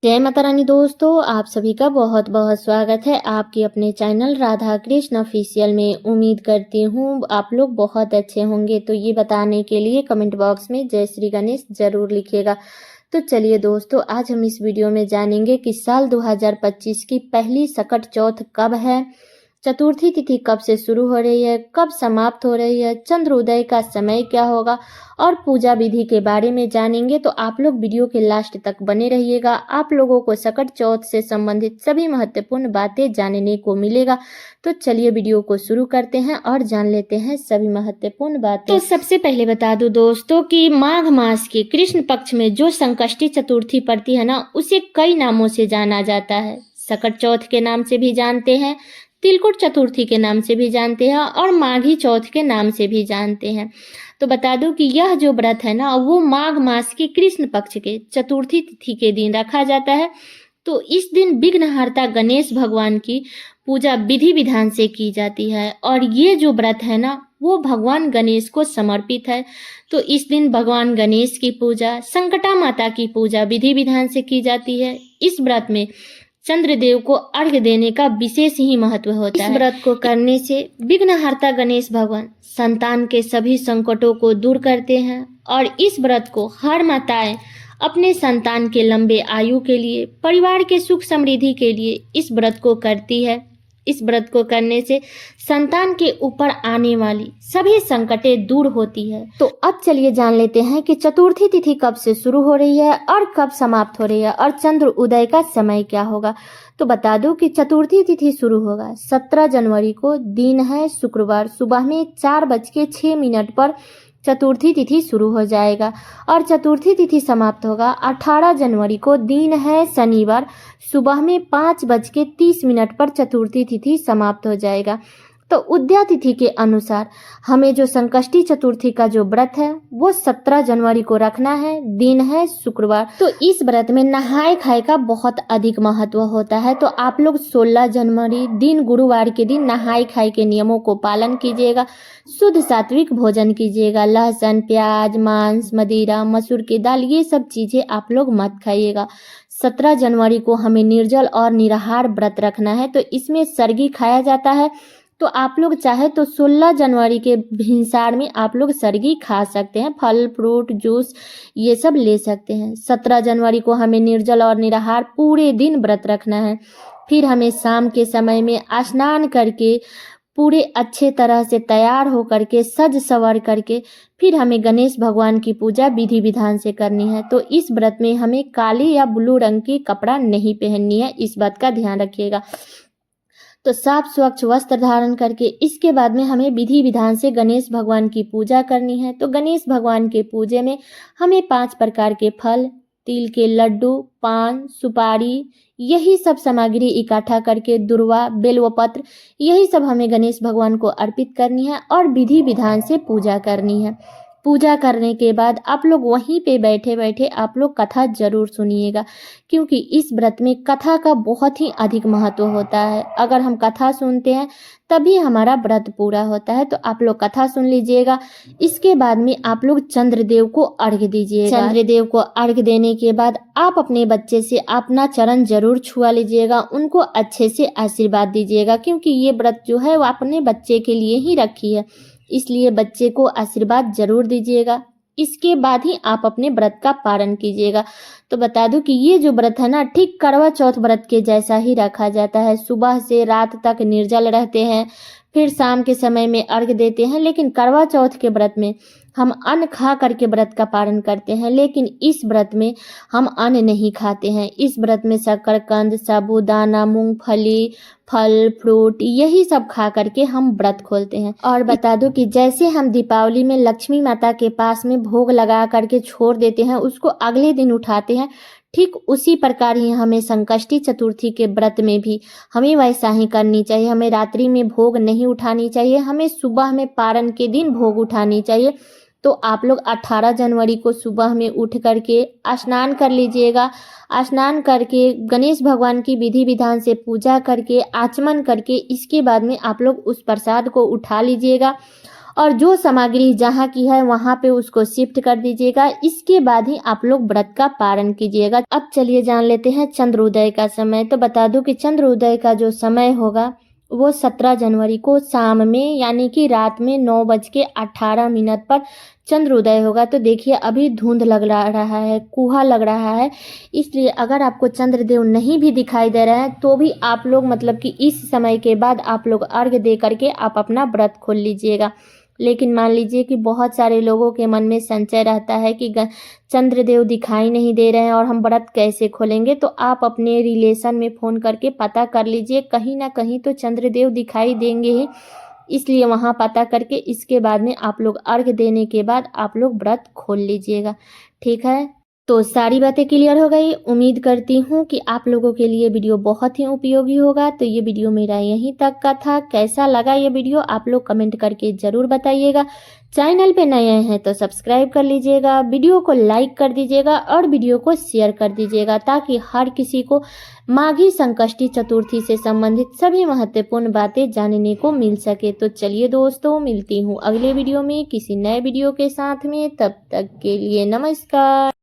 जय माता रानी दोस्तों, आप सभी का बहुत बहुत स्वागत है आपके अपने चैनल राधा कृष्ण ऑफिशियल में। उम्मीद करती हूँ आप लोग बहुत अच्छे होंगे। तो ये बताने के लिए कमेंट बॉक्स में जय श्री गणेश जरूर लिखिएगा। तो चलिए दोस्तों, आज हम इस वीडियो में जानेंगे कि साल 2025 की पहली सकट चौथ कब है, चतुर्थी तिथि कब से शुरू हो रही है, कब समाप्त हो रही है, चंद्र उदय का समय क्या होगा और पूजा विधि के बारे में जानेंगे। तो आप लोग वीडियो के लास्ट तक बने रहिएगा। आप लोगों को सकट चौथ से संबंधित सभी महत्वपूर्ण बातें जानने को मिलेगा। तो चलिए वीडियो को शुरू करते हैं और जान लेते हैं सभी महत्वपूर्ण बातें। तो सबसे पहले बता दूं दोस्तों कि माघ मास के कृष्ण पक्ष में जो संकष्टी चतुर्थी पड़ती है ना, उसे कई नामों से जाना जाता है। सकट चौथ के नाम से भी जानते हैं, तिलकुट चतुर्थी के नाम से भी जानते हैं और माघी चौथ के नाम से भी जानते हैं। तो बता दूं कि यह जो व्रत है ना, वो माघ मास के कृष्ण पक्ष के चतुर्थी तिथि के दिन रखा जाता है। तो इस दिन विघ्नहर्ता गणेश भगवान की पूजा विधि विधान से की जाती है और ये जो व्रत है ना, वो भगवान गणेश को समर्पित है। तो इस दिन भगवान गणेश की पूजा, संकटा माता की पूजा विधि विधान से की जाती है। इस व्रत में चंद्रदेव को अर्घ्य देने का विशेष ही महत्व होता है। इस व्रत को करने से विघ्नहर्ता गणेश भगवान संतान के सभी संकटों को दूर करते हैं और इस व्रत को हर माताएं अपने संतान के लंबे आयु के लिए, परिवार के सुख समृद्धि के लिए इस व्रत को करती है। इस व्रत को करने से संतान के ऊपर आने वाली सभी संकटें दूर होती है। तो अब चलिए जान लेते हैं कि चतुर्थी तिथि कब से शुरू हो रही है और कब समाप्त हो रही है और चंद्र उदय का समय क्या होगा। तो बता दूं कि चतुर्थी तिथि शुरू होगा 17 जनवरी को, दिन है शुक्रवार, सुबह में 4:06 पर चतुर्थी तिथि शुरू हो जाएगा और चतुर्थी तिथि समाप्त होगा 18 जनवरी को, दिन है शनिवार, सुबह में 5:30 पर चतुर्थी तिथि समाप्त हो जाएगा। तो उदया तिथि के अनुसार हमें जो संकष्टी चतुर्थी का जो व्रत है वो 17 जनवरी को रखना है, दिन है शुक्रवार। तो इस व्रत में नहाए खाए का बहुत अधिक महत्व होता है। तो आप लोग 16 जनवरी दिन गुरुवार के दिन नहाए खाए के नियमों को पालन कीजिएगा। शुद्ध सात्विक भोजन कीजिएगा। लहसुन, प्याज, मांस, मदिरा, मसूर की दाल, ये सब चीजें आप लोग मत खाइएगा। 17 जनवरी को हमें निर्जल और निराहार व्रत रखना है। तो इसमें सरगी खाया जाता है। तो आप लोग चाहे तो 16 जनवरी के भिनसार में आप लोग सरगी खा सकते हैं, फल फ्रूट जूस ये सब ले सकते हैं। 17 जनवरी को हमें निर्जल और निराहार पूरे दिन व्रत रखना है। फिर हमें शाम के समय में स्नान करके पूरे अच्छे तरह से तैयार होकर के, सज सवर करके, फिर हमें गणेश भगवान की पूजा विधि विधान से करनी है। तो इस व्रत में हमें काले या ब्लू रंग की कपड़ा नहीं पहननी है, इस बात का ध्यान रखिएगा। तो साफ स्वच्छ वस्त्र धारण करके इसके बाद में हमें विधि विधान से गणेश भगवान की पूजा करनी है। तो गणेश भगवान के पूजे में हमें 5 प्रकार के फल, तिल के लड्डू, पान, सुपारी, यही सब सामग्री इकट्ठा करके, दुर्वा, बेलवपत्र, यही सब हमें गणेश भगवान को अर्पित करनी है और विधि विधान से पूजा करनी है। पूजा करने के बाद आप लोग वहीं पे बैठे बैठे आप लोग कथा जरूर सुनिएगा, क्योंकि इस व्रत में कथा का बहुत ही अधिक महत्व होता है। अगर हम कथा सुनते हैं तभी हमारा व्रत पूरा होता है। तो आप लोग कथा सुन लीजिएगा। इसके बाद में आप लोग चंद्रदेव को अर्घ्य दीजिएगा। चंद्रदेव को अर्घ्य देने के बाद आप अपने बच्चे से अपना चरण जरूर छुआ लीजिएगा, उनको अच्छे से आशीर्वाद दीजिएगा, क्योंकि ये व्रत जो है वो अपने बच्चे के लिए ही रखी है, इसलिए बच्चे को आशीर्वाद जरूर दीजिएगा। इसके बाद ही आप अपने व्रत का पालन कीजिएगा। तो बता दूं कि ये जो व्रत है ना, ठीक करवा चौथ व्रत के जैसा ही रखा जाता है। सुबह से रात तक निर्जल रहते हैं, फिर शाम के समय में अर्घ्य देते हैं। लेकिन करवा चौथ के व्रत में हम अन्न खा करके व्रत का पालन करते हैं, लेकिन इस व्रत में हम अन्न नहीं खाते हैं। इस व्रत में शकरकंद, साबूदाना, मूंगफली, फल फ्रूट, यही सब खा करके हम व्रत खोलते हैं। और बता दो कि जैसे हम दीपावली में लक्ष्मी माता के पास में भोग लगा करके छोड़ देते हैं, उसको अगले दिन उठाते हैं, ठीक उसी प्रकार ही हमें संकष्टी चतुर्थी के व्रत में भी हमें वैसा ही करनी चाहिए। हमें रात्रि में भोग नहीं उठानी चाहिए, हमें सुबह में पारण के दिन भोग उठानी चाहिए। तो आप लोग 18 जनवरी को सुबह में उठ करके स्नान कर लीजिएगा। स्नान करके गणेश भगवान की विधि विधान से पूजा करके, आचमन करके, इसके बाद में आप लोग उस प्रसाद को उठा लीजिएगा और जो सामग्री जहाँ की है वहाँ पे उसको शिफ्ट कर दीजिएगा। इसके बाद ही आप लोग व्रत का पारण कीजिएगा। अब चलिए जान लेते हैं चंद्रोदय का समय। तो बता दूं कि चंद्रोदय का जो समय होगा वो 17 जनवरी को शाम में यानी कि रात में 9:18 पर चंद्रोदय होगा। तो देखिए अभी धुंध लग रहा है, कुहा लग रहा है, इसलिए अगर आपको चंद्रदेव नहीं भी दिखाई दे रहे हैं तो भी आप लोग मतलब कि इस समय के बाद आप लोग अर्घ्य दे करके आप अपना व्रत खोल लीजिएगा। लेकिन मान लीजिए कि बहुत सारे लोगों के मन में संशय रहता है कि चंद्रदेव दिखाई नहीं दे रहे हैं और हम व्रत कैसे खोलेंगे, तो आप अपने रिलेशन में फ़ोन करके पता कर लीजिए, कहीं ना कहीं तो चंद्रदेव दिखाई देंगे ही, इसलिए वहाँ पता करके इसके बाद में आप लोग अर्घ्य देने के बाद आप लोग व्रत खोल लीजिएगा। ठीक है, तो सारी बातें क्लियर हो गई। उम्मीद करती हूँ कि आप लोगों के लिए वीडियो बहुत ही उपयोगी होगा। तो ये वीडियो मेरा यहीं तक का था। कैसा लगा ये वीडियो आप लोग कमेंट करके ज़रूर बताइएगा। चैनल पे नए हैं तो सब्सक्राइब कर लीजिएगा, वीडियो को लाइक कर दीजिएगा और वीडियो को शेयर कर दीजिएगा ताकि हर किसी को माघी संकष्टी चतुर्थी से संबंधित सभी महत्वपूर्ण बातें जानने को मिल सके। तो चलिए दोस्तों, मिलती हूँ अगले वीडियो में किसी नए वीडियो के साथ में। तब तक के लिए नमस्कार।